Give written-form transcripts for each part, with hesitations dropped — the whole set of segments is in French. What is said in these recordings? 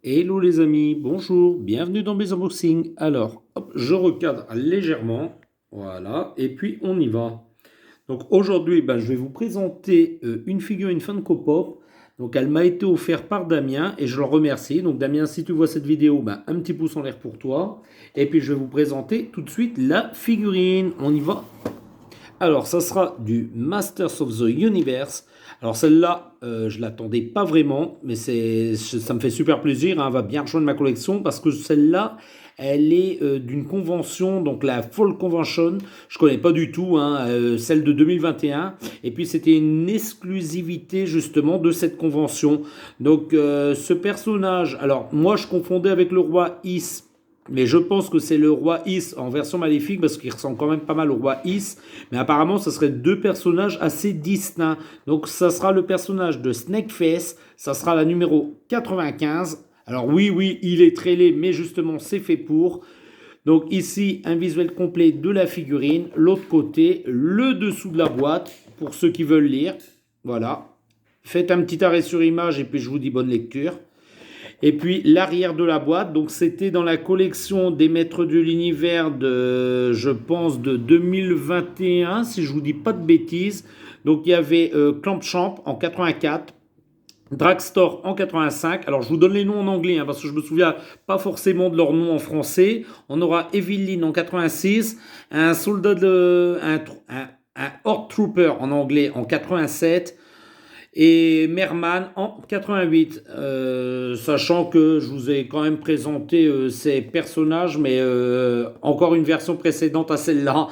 Hello les amis, bonjour, bienvenue dans mes unboxings. Alors, hop, je recadre légèrement, voilà, et puis on y va. Donc aujourd'hui, je vais vous présenter une figurine Funko Pop. Donc elle m'a été offerte par Damien et je le remercie. Donc Damien, si tu vois cette vidéo, un petit pouce en l'air pour toi. Et puis je vais vous présenter tout de suite la figurine. On y va. Alors, ça sera du Masters of the Universe. Alors, celle-là, je ne l'attendais pas vraiment, mais ça me fait super plaisir, hein, elle va bien rejoindre ma collection parce que celle-là, elle est d'une convention, donc la Fall Convention. Je ne connais pas du tout, hein, celle de 2021. Et puis, c'était une exclusivité justement de cette convention. Donc, ce personnage, alors moi, je confondais avec le roi Is. Mais je pense que c'est le roi Is en version maléfique parce qu'il ressemble quand même pas mal au roi Is. Mais apparemment, ce serait deux personnages assez distincts. Donc, ça sera le personnage de Snakeface. Ça sera la numéro 95. Alors oui, oui, il est très laid, mais justement, c'est fait pour. Donc ici, un visuel complet de la figurine. L'autre côté, le dessous de la boîte, pour ceux qui veulent lire. Voilà. Faites un petit arrêt sur image et puis je vous dis bonne lecture. Et puis l'arrière de la boîte, donc c'était dans la collection des Maîtres de l'Univers de, je pense, de 2021, si je vous dis pas de bêtises. Donc il y avait Clampchamp en 84, Dragstore en 85. Alors je vous donne les noms en anglais parce que je me souviens pas forcément de leurs noms en français. On aura Evelyn en 86, un soldat de, un Horde Trooper en anglais en 87 et Merman en 88. Sachant que je vous ai quand même présenté ces personnages, mais encore une version précédente à celle-là.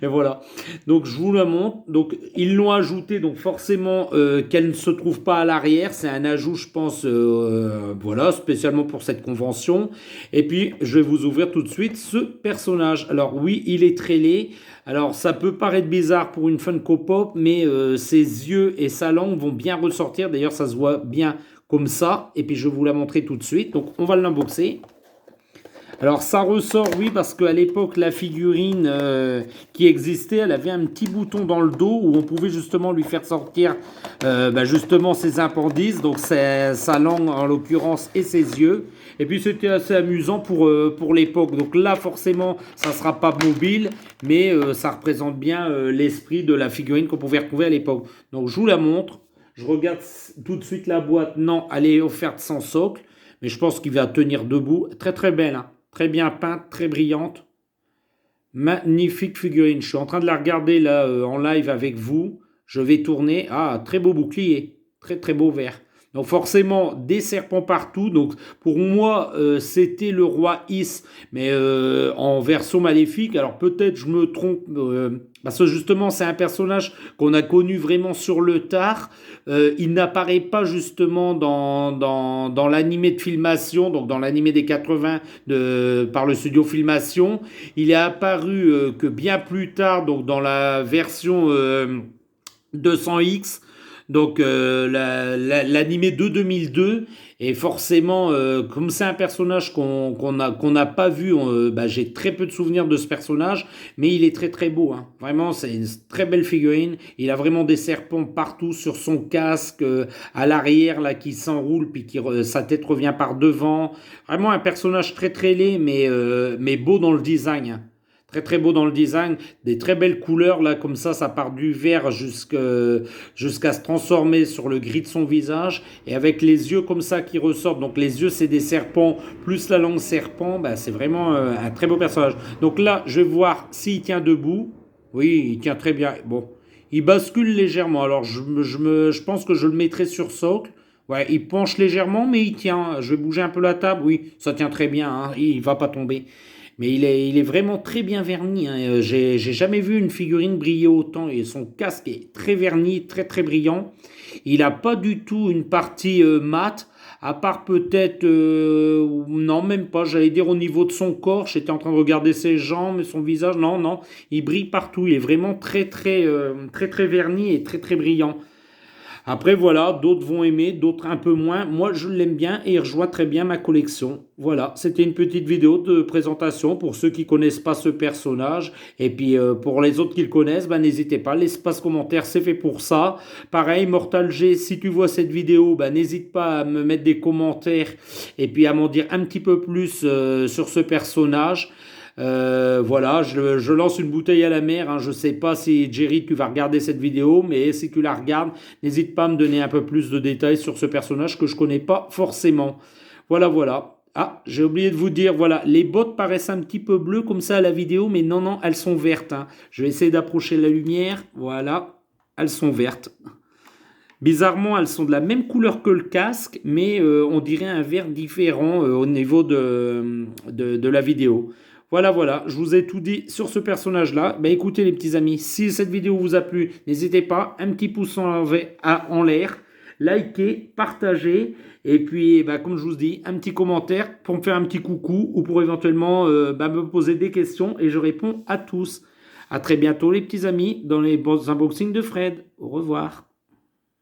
Et voilà. Donc je vous la montre. Donc ils l'ont ajouté, donc forcément qu'elle ne se trouve pas à l'arrière. C'est un ajout, je pense, voilà, spécialement pour cette convention. Et puis je vais vous ouvrir tout de suite ce personnage. Alors oui, il est très laid. Alors ça peut paraître bizarre pour une Funko Pop, mais ses yeux et sa langue vont bien ressortir. D'ailleurs, ça se voit bien comme ça. Et puis je vais vous la montrer tout de suite. Donc on va l'unboxer. Alors ça ressort, oui, parce qu'à l'époque, la figurine qui existait, elle avait un petit bouton dans le dos où on pouvait justement lui faire sortir justement ses appendices, donc sa langue en l'occurrence et ses yeux. Et puis c'était assez amusant pour l'époque. Donc là, forcément, ça ne sera pas mobile, mais ça représente bien l'esprit de la figurine qu'on pouvait retrouver à l'époque. Donc je vous la montre. Je regarde tout de suite la boîte. Non, elle est offerte sans socle, mais je pense qu'il va tenir debout. Très très belle, hein. Très bien peinte, très brillante. Magnifique figurine. Je suis en train de la regarder là en live avec vous. Je vais tourner. Ah, très beau bouclier. Très très beau vert. Donc forcément, des serpents partout. Donc pour moi, c'était le roi Is, mais en version maléfique. Alors peut-être je me trompe, parce que justement, c'est un personnage qu'on a connu vraiment sur le tard. Il n'apparaît pas justement dans l'animé de filmation, donc dans l'animé des 80 par le studio Filmation. Il est apparu que bien plus tard, donc dans la version 200X, donc l'animé de 2002. Et forcément, comme c'est un personnage qu'on n'a pas vu, j'ai très peu de souvenirs de ce personnage, mais il est très très beau, hein. Vraiment, c'est une très belle figurine. Il a vraiment des serpents partout sur son casque, à l'arrière là qui s'enroule, puis sa tête revient par devant. Vraiment un personnage très très laid, mais beau dans le design, hein. Très très beau dans le design, des très belles couleurs là comme ça part du vert jusqu'à se transformer sur le gris de son visage et avec les yeux comme ça qui ressortent. Donc les yeux c'est des serpents plus la langue serpent, c'est vraiment un très beau personnage. Donc là je vais voir s'il tient debout. Oui, il tient très bien. Bon, il bascule légèrement. Alors je pense que je le mettrai sur socle. Ouais, il penche légèrement, mais il tient. Je vais bouger un peu la table. Oui, ça tient très bien, hein. Il va pas tomber. Mais il est vraiment très bien verni, hein. J'ai jamais vu une figurine briller autant. Et son casque est très verni, très très brillant. Il n'a pas du tout une partie mate, à part peut-être, non même pas, j'allais dire au niveau de son corps. J'étais en train de regarder ses jambes et son visage. Non, non, il brille partout. Il est vraiment très très très très verni et très très brillant. Après, voilà, d'autres vont aimer, d'autres un peu moins. Moi, je l'aime bien et il rejoint très bien ma collection. Voilà, c'était une petite vidéo de présentation pour ceux qui connaissent pas ce personnage. Et puis, pour les autres qui le connaissent, ben, n'hésitez pas. L'espace commentaire, c'est fait pour ça. Pareil, Mortal G, si tu vois cette vidéo, ben, n'hésite pas à me mettre des commentaires et puis à m'en dire un petit peu plus sur ce personnage. Voilà, je lance une bouteille à la mer. Hein. Je ne sais pas si Jerry, tu vas regarder cette vidéo, mais si tu la regardes, n'hésite pas à me donner un peu plus de détails sur ce personnage que je ne connais pas forcément. Voilà, voilà. Ah, j'ai oublié de vous dire, voilà, les bottes paraissent un petit peu bleues comme ça à la vidéo, mais non, non, elles sont vertes. Hein. Je vais essayer d'approcher la lumière. Voilà, elles sont vertes. Bizarrement, elles sont de la même couleur que le casque, mais on dirait un vert différent au niveau de la vidéo. Voilà, voilà, je vous ai tout dit sur ce personnage-là. Bah écoutez les petits amis, si cette vidéo vous a plu, n'hésitez pas, un petit pouce en l'air, likez, partagez, et puis bah, comme je vous dis, un petit commentaire pour me faire un petit coucou ou pour éventuellement bah, me poser des questions et je réponds à tous. À très bientôt les petits amis dans les unboxings de Fred. Au revoir.